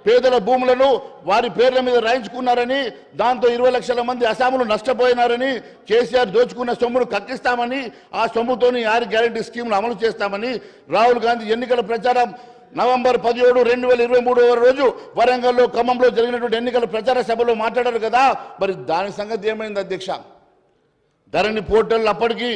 పేదల భూములను వారి పేర్ల మీద రాయించుకున్నారని, దాంతో 20 లక్షల మంది అసాములు నష్టపోయినారని, కేసీఆర్ దోచుకున్న సొమ్మును కక్కిస్తామని, ఆ సొమ్ముతోని 6 గ్యారెంటీ స్కీములు అమలు చేస్తామని రాహుల్ గాంధీ ఎన్నికల ప్రచారం నవంబర్ 17, 2023 రోజు వరంగల్లో, ఖమ్మంలో జరిగినటువంటి ఎన్నికల ప్రచార సభలో మాట్లాడారు కదా. మరి దాని సంగతి ఏమైంది అధ్యక్ష? ధరణి పోర్టల్ అప్పటికి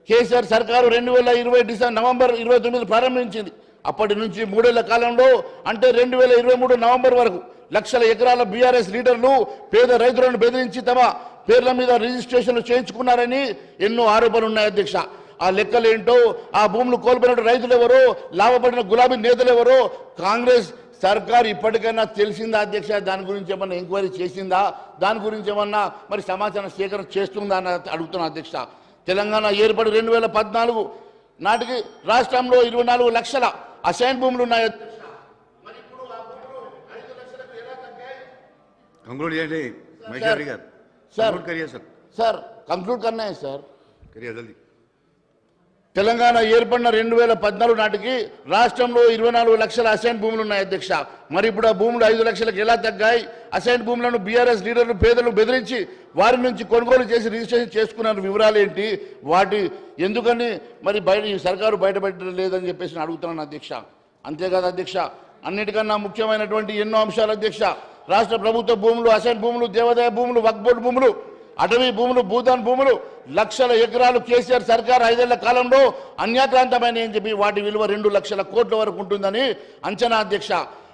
కేసీఆర్ సర్కారు 2020 నవంబర్ 29 ప్రారంభించింది. అప్పటి నుంచి 3 ఏళ్ల కాలంలో, అంటే 2023 నవంబర్ వరకు లక్షల ఎకరాల బీఆర్ఎస్ లీడర్లు పేద రైతులను బెదిరించి తమ పేర్ల మీద రిజిస్ట్రేషన్లు చేయించుకున్నారని ఎన్నో ఆరోపణలు ఉన్నాయి అధ్యక్ష. ఆ లెక్కలేంటో, ఆ భూములు కోల్పోయిన రైతులు ఎవరో, లాభపడిన గులాబీ నేతలు ఎవరో కాంగ్రెస్ సర్కార్ ఇప్పటికైనా తెలిసిందా అధ్యక్ష? దాని గురించి ఏమన్నా ఎంక్వైరీ చేసిందా? దాని గురించి ఏమన్నా మరి సమాచారం సేకరణ చేస్తుందా అని అడుగుతున్నా అధ్యక్ష. తెలంగాణ ఏర్పడి 2014 నాటికి రాష్ట్రంలో 24 లక్షల అసైన్ భూములు ఉన్నాయి. సార్ కంక్లూడ్ కన్నా సార్, తెలంగాణ ఏర్పడిన 2014 నాటికి రాష్ట్రంలో 24 లక్షల అసైన్ భూములు ఉన్నాయి అధ్యక్ష. మరి ఇప్పుడు ఆ భూములు 5 లక్షలకు ఎలా తగ్గాయి? అసైన్ భూములను బీఆర్ఎస్ లీడర్లు పేదలు బెదిరించి వారి నుంచి కొనుగోలు చేసి రిజిస్ట్రేషన్ చేసుకున్న వివరాలు ఏంటి? వాటి ఎందుకని మరి ఈ సర్కారు బయటపెట్టడం లేదని చెప్పేసి అడుగుతున్నాను అధ్యక్ష. అంతేకాదు అధ్యక్ష, అన్నిటికన్నా ముఖ్యమైనటువంటి ఎన్నో అంశాలు అధ్యక్ష. రాష్ట్ర ప్రభుత్వ భూములు, అసైన్ భూములు, దేవాదాయ భూములు, వక్ఫ్ బోర్డు భూములు, అటవీ భూములు, భూదాన్ భూములు లక్షల ఎకరాలు కేసీఆర్ సర్కార్ 5 ఏళ్ల కాలంలో అన్యాక్రాంతమైన అని చెప్పి వాటి విలువ 2 లక్షల కోట్ల వరకు ఉంటుందని అంచనా అధ్యక్ష.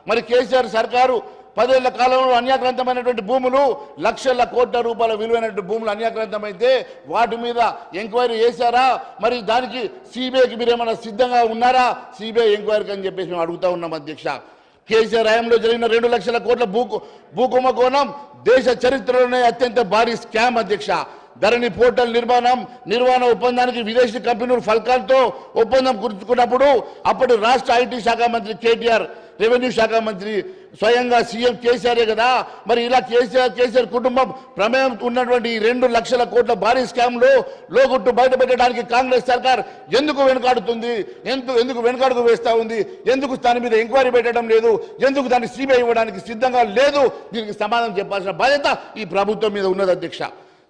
మరి కేసీఆర్ సర్కారు 10 ఏళ్ల కాలంలో అన్యాక్రాంతమైనటువంటి భూములు లక్షల కోట్ల రూపాయల విలువైనటువంటి భూములు అన్యాక్రాంతమైతే వాటి మీద ఎంక్వైరీ చేశారా? మరి దానికి సిబిఐకి మీరు ఏమైనా సిద్ధంగా ఉన్నారా? సిబిఐ ఎంక్వైరీకి అని చెప్పేసి మేము అడుగుతా ఉన్నాం అధ్యక్ష. కేసీఆర్ హయాంలో జరిగిన 2 లక్షల కోట్ల భూకుంభకోణం దేశ చరిత్రలోనే అత్యంత భారీ స్కామ్ అధ్యక్ష. ధరణి పోర్టల్ నిర్మాణ ఒప్పందానికి విదేశీ కంపెనీలు ఫల్కాన్తో ఒప్పందం కుదుర్చుకున్నప్పుడు అప్పటి రాష్ట్ర ఐటీ శాఖ మంత్రి కేటీఆర్, రెవెన్యూ శాఖ మంత్రి స్వయంగా సీఎం కేసీఆరే కదా. మరి ఇలా కేసీఆర్ కుటుంబం ప్రమేయం ఉన్నటువంటి 2 లక్షల కోట్ల భారీ స్కామ్లో లోగుట్టు బయటపెట్టడానికి కాంగ్రెస్ సర్కార్ ఎందుకు వెనుకాడుతుంది? ఎందుకు వెనుకాడుకు వేస్తా ఉంది? ఎందుకు దాని మీద ఎంక్వైరీ పెట్టడం లేదు? ఎందుకు దాన్ని సిబిఐ ఇవ్వడానికి సిద్ధంగా లేదు? దీనికి సమాధానం చెప్పాల్సిన బాధ్యత ఈ ప్రభుత్వం మీద ఉన్నది అధ్యక్ష.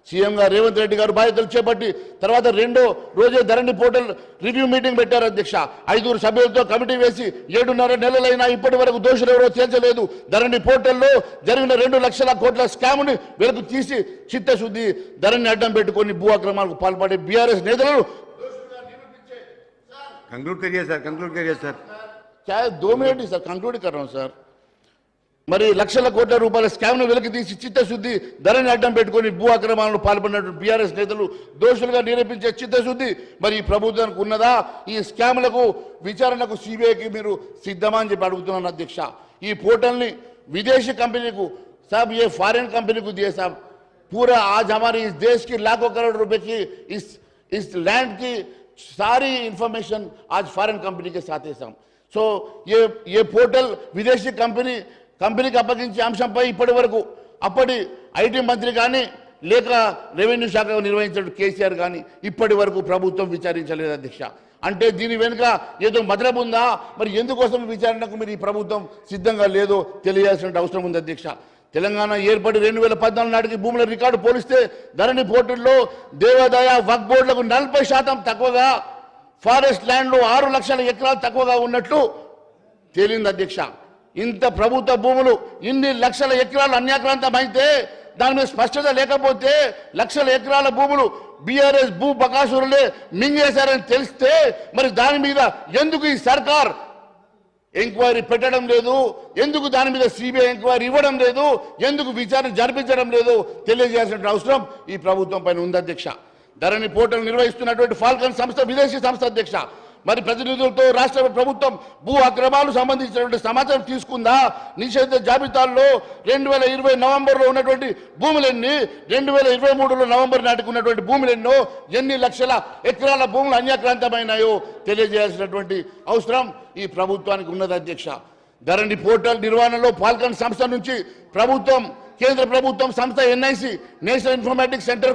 సీఎంగా రేవంత్ రెడ్డి గారు బాధ్యతలు చేపట్టి తర్వాత 2వ రోజే ధరణి పోర్టల్ రివ్యూ మీటింగ్ పెట్టారు అధ్యక్ష. 5 సభ్యులతో కమిటీ వేసి 7.5 నెలలైనా ఇప్పటి వరకు దోషులు ఎవరో తేల్చలేదు. ధరణి పోర్టల్లో జరిగిన 2 లక్షల కోట్ల స్కామ్ని వెలుగు తీసి చిత్తశుద్ధి ధరణి అడ్డం పెట్టుకొని భూ అక్రమాలకు పాల్పడే బీఆర్ఎస్ నేతలను కంక్లూడ్ కర్రాం సార్. మరి లక్షల కోట్ల రూపాయల స్కామ్ను వెలికి తీసి చిత్తశుద్ధి ధరణి అడ్డం పెట్టుకొని భూ అక్రమాలను పాల్పడినటువంటి బీఆర్ఎస్ నేతలు దోషులుగా నిరూపించే చిత్తశుద్ధి మరి ఈ ప్రభుత్వానికి ఉన్నదా? ఈ స్కామ్లకు విచారణకు సిబిఐకి మీరు సిద్ధమా అని చెప్పి అడుగుతున్నాను అధ్యక్ష. ఈ పోర్టల్ని విదేశీ కంపెనీ को साहब ये फॉरेन कंपनी को दिए साहब, पूरा आज हमारे इस देश की लाखों करोड़ रुपए की इस लैंड की सारी इंफॉर्मेशन आज फॉरेन कंपनी के साथ है साहब. सो ये पोर्टल विदेशी కంపెనీకి అప్పగించే అంశంపై ఇప్పటి వరకు అప్పటి ఐటీ మంత్రి కానీ లేక రెవెన్యూ శాఖ నిర్వహించిన కేసీఆర్ కానీ ఇప్పటి వరకు ప్రభుత్వం విచారించలేదు అధ్యక్ష. అంటే దీని వెనుక ఏదో మతలబు ఉందా? మరి ఎందుకోసం విచారణకు మీరు ఈ ప్రభుత్వం సిద్ధంగా లేదో తెలియాల్సిన అవసరం ఉంది అధ్యక్ష. తెలంగాణ ఏర్పడి 2014 నాటికి భూముల రికార్డు పోలిస్తే ధరణి పోర్టల్లో దేవాదాయ వక్ఫ్ బోర్డులకు 40% తక్కువగా, ఫారెస్ట్ ల్యాండ్లో 6 లక్షల ఎకరాలు తక్కువగా ఉన్నట్లు తేలింది అధ్యక్ష. ఇంత ప్రభుత్వ భూములు ఇన్ని లక్షల ఎకరాలు అన్యాక్రాంతం అయితే దాని మీద స్పష్టత లేకపోతే లక్షల ఎకరాల భూములు బీఆర్ఎస్ భూ బకాసురులే మింగేశారని తెలిస్తే మరి దాని మీద ఎందుకు ఈ సర్కార్ ఎంక్వైరీ పెట్టడం లేదు? ఎందుకు దాని మీద సిబిఐ ఎంక్వైరీ ఇవ్వడం లేదు? ఎందుకు విచారణ జరిపించడం లేదు? తెలియజేయాల్సిన అవసరం ఈ ప్రభుత్వం పైన ఉంది అధ్యక్ష. ధరణి పోర్టల్ నిర్వహిస్తున్నటువంటి ఫాల్కన్ సంస్థ విదేశీ సంస్థ అధ్యక్ష. మరి ప్రతినిధులతో రాష్ట్ర ప్రభుత్వం భూ అక్రమాలు సంబంధించినటువంటి సమాచారం తీసుకుందా? నిషేధ జాబితాల్లో 2020 నవంబర్లో ఉన్నటువంటి భూములెన్ని, 2023 నవంబర్ నాటికి ఉన్నటువంటి భూములెన్నో, ఎన్ని లక్షల ఎకరాల భూములు అన్యాక్రాంతమైనాయో తెలియజేయాల్సినటువంటి అవసరం ఈ ప్రభుత్వానికి ఉన్నది అధ్యక్ష. ధరణి పోర్టల్ నిర్వహణలో ఫాల్కన్ సంస్థ నుంచి కేంద్ర ప్రభుత్వం సంస్థ NIC నేషనల్ ఇన్ఫర్మేటిక్స్ సెంటర్